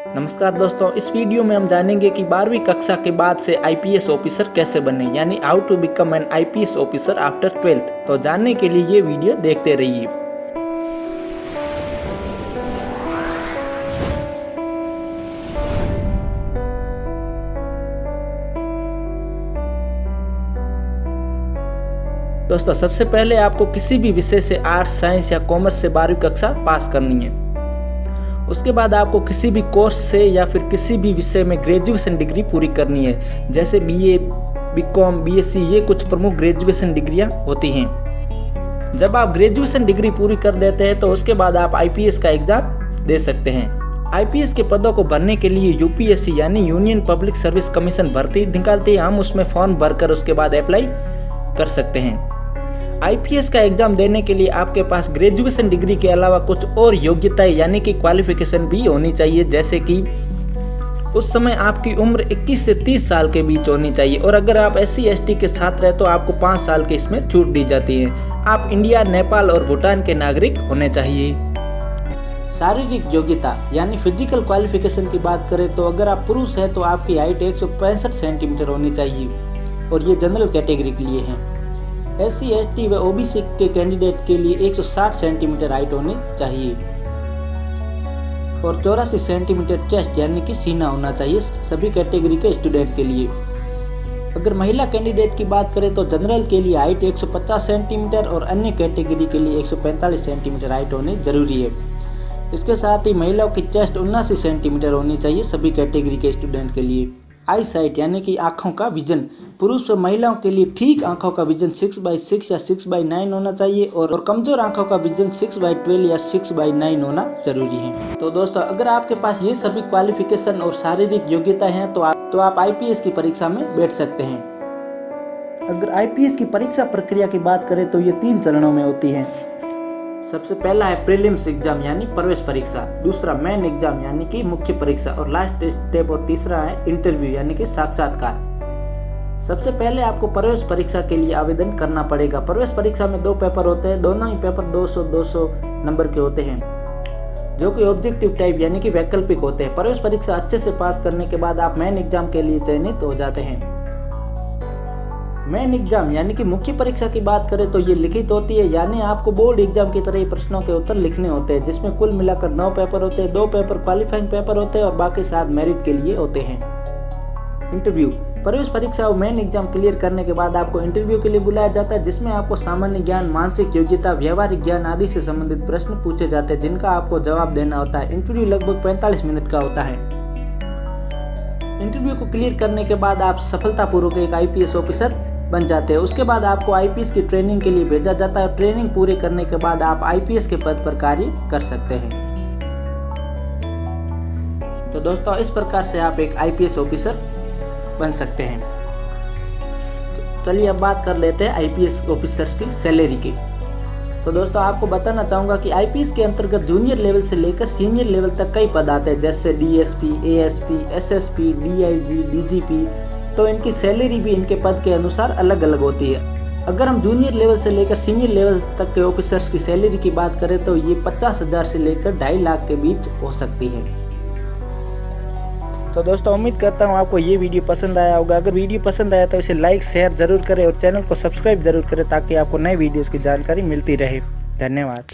नमस्कार दोस्तों, इस वीडियो में हम जानेंगे कि 12वीं कक्षा के बाद से आईपीएस ऑफिसर कैसे बने, यानी how to become an IPS officer after 12th। तो जानने के लिए ये वीडियो देखते रहिए। दोस्तों, सबसे पहले आपको किसी भी विषय से आर्ट्स, साइंस या कॉमर्स से 12वीं कक्षा पास करनी है। उसके बाद आपको किसी भी कोर्स से या फिर किसी भी विषय में ग्रेजुएशन डिग्री पूरी करनी है, जैसे बीए, बीकॉम, बीएससी, ये कुछ प्रमुख ग्रेजुएशन डिग्रियां होती हैं। जब आप ग्रेजुएशन डिग्री पूरी कर देते हैं तो उसके बाद आप आईपीएस का एग्जाम दे सकते हैं। आईपीएस के पदों को भरने के लिए यूपीएससी यानी यूनियन पब्लिक सर्विस कमीशन भर्ती निकालती है। हम उसमें फॉर्म भरकर उसके बाद अप्लाई कर सकते हैं। आईपीएस का एग्जाम देने के लिए आपके पास ग्रेजुएशन डिग्री के अलावा कुछ और योग्यताएं यानी कि क्वालिफिकेशन भी होनी चाहिए, जैसे कि उस समय आपकी उम्र 21 से 30 साल के बीच होनी चाहिए, और अगर आप SC ST के छात्र हैं तो आपको 5 साल की इसमें छूट दी जाती है। आप इंडिया, नेपाल और भूटान के नागरिक होने चाहिए। शारीरिक योग्यता यानी फिजिकल क्वालिफिकेशन की बात करें तो अगर आप पुरुष हैं तो आपकी हाइट 165 सेंटीमीटर होनी चाहिए, और ये जनरल कैटेगरी के लिए है। SC ST व OBC के कैंडिडेट के लिए 160 सेंटीमीटर हाइट होनी चाहिए और 84 सेंटीमीटर चेस्ट यानी कि सीना होना चाहिए सभी कैटेगरी के स्टूडेंट के लिए। अगर महिला कैंडिडेट की बात करें तो जनरल के लिए हाइट 150 सेंटीमीटर और अन्य कैटेगरी के लिए 145 सेंटीमीटर हाइट होनी जरूरी है। इसके साथ ही महिलाओं की चेस्ट 79 सेंटीमीटर होनी चाहिए सभी कैटेगरी के स्टूडेंट के लिए। आई साइट यानी कि आंखों का विजन, पुरुष और महिलाओं के लिए ठीक आंखों का विजन 6/6 या 6/9 होना चाहिए, और कमजोर आंखों का विजन 6/12 या 6/9 होना जरूरी है। तो दोस्तों, अगर आपके पास ये सभी क्वालिफिकेशन और शारीरिक योग्यता हैं तो आप आईपीएस की परीक्षा में बैठ सकते हैं। अगर आईपीएस की परीक्षा प्रक्रिया की बात करें तो ये 3 चरणों में होती है। सबसे पहला है प्रीलिम्स एग्जाम यानी प्रवेश परीक्षा, दूसरा मेन एग्जाम यानी कि मुख्य परीक्षा, और लास्ट स्टेप और तीसरा है इंटरव्यू यानी कि साक्षात्कार। सबसे पहले आपको प्रवेश परीक्षा के लिए आवेदन करना पड़ेगा। प्रवेश परीक्षा में 2 पेपर होते हैं, दोनों ही पेपर 200 नंबर के होते हैं, जो कि ऑब्जेक्टिव टाइप यानी कि वैकल्पिक होते हैं। प्रवेश परीक्षा अच्छे से पास करने के बाद आप मेन एग्जाम के लिए चयनित हो जाते हैं। मेन एग्जाम यानी कि मुख्य परीक्षा की बात करें तो ये लिखित होती है, यानी आपको बोर्ड एग्जाम की तरह ही प्रश्नों के उत्तर लिखने होते हैं, जिसमें कुल मिलाकर 9 पेपर होते हैं। 2 पेपर क्वालिफाइंग पेपर होते हैं और बाकी 7 मेरिट के लिए होते हैं। इंटरव्यू, प्रवेश परीक्षा और मेन एग्जाम क्लियर करने के बाद आपको इंटरव्यू के लिए बुलाया जाता है, जिसमें आपको सामान्य ज्ञान, मानसिक योग्यता, व्यवहारिक ज्ञान आदि से संबंधित प्रश्न पूछे जाते हैं, जिनका आपको जवाब देना होता है। इंटरव्यू लगभग 45 मिनट का होता है। इंटरव्यू को क्लियर करने के बाद आप सफलतापूर्वक एक आईपीएस ऑफिसर बन जाते हैं। उसके बाद आपको आईपीएस की ट्रेनिंग के लिए भेजा जाता है। ट्रेनिंग पूरी करने के बाद आप आईपीएस के पद पर कार्य कर सकते हैं। तो दोस्तों, इस प्रकार से आप एक आईपीएस ऑफिसर बन सकते हैं। तो चलिए अब बात कर लेते हैं आईपीएस ऑफिसर्स की सैलरी की। तो दोस्तों, आपको बताना चाहूंगा कि आईपीएस के अंतर्गत जूनियर लेवल से लेकर सीनियर लेवल तक कई पद आते हैं, जैसे DSP, ASP, SSP, DIG, DGP. तो इनकी सैलरी भी इनके पद के अनुसार अलग अलग होती है। अगर हम जूनियर लेवल से लेकर सीनियर लेवल तक के ऑफिसर्स की सैलरी की बात करें तो ये 50,000 से लेकर 2.5 लाख के बीच हो सकती है। तो दोस्तों, उम्मीद करता हूँ आपको ये वीडियो पसंद आया होगा। अगर वीडियो पसंद आया तो इसे लाइक, शेयर जरूर करें और चैनल को सब्सक्राइब जरूर करें, ताकि आपको नए वीडियोस की जानकारी मिलती रहे। धन्यवाद।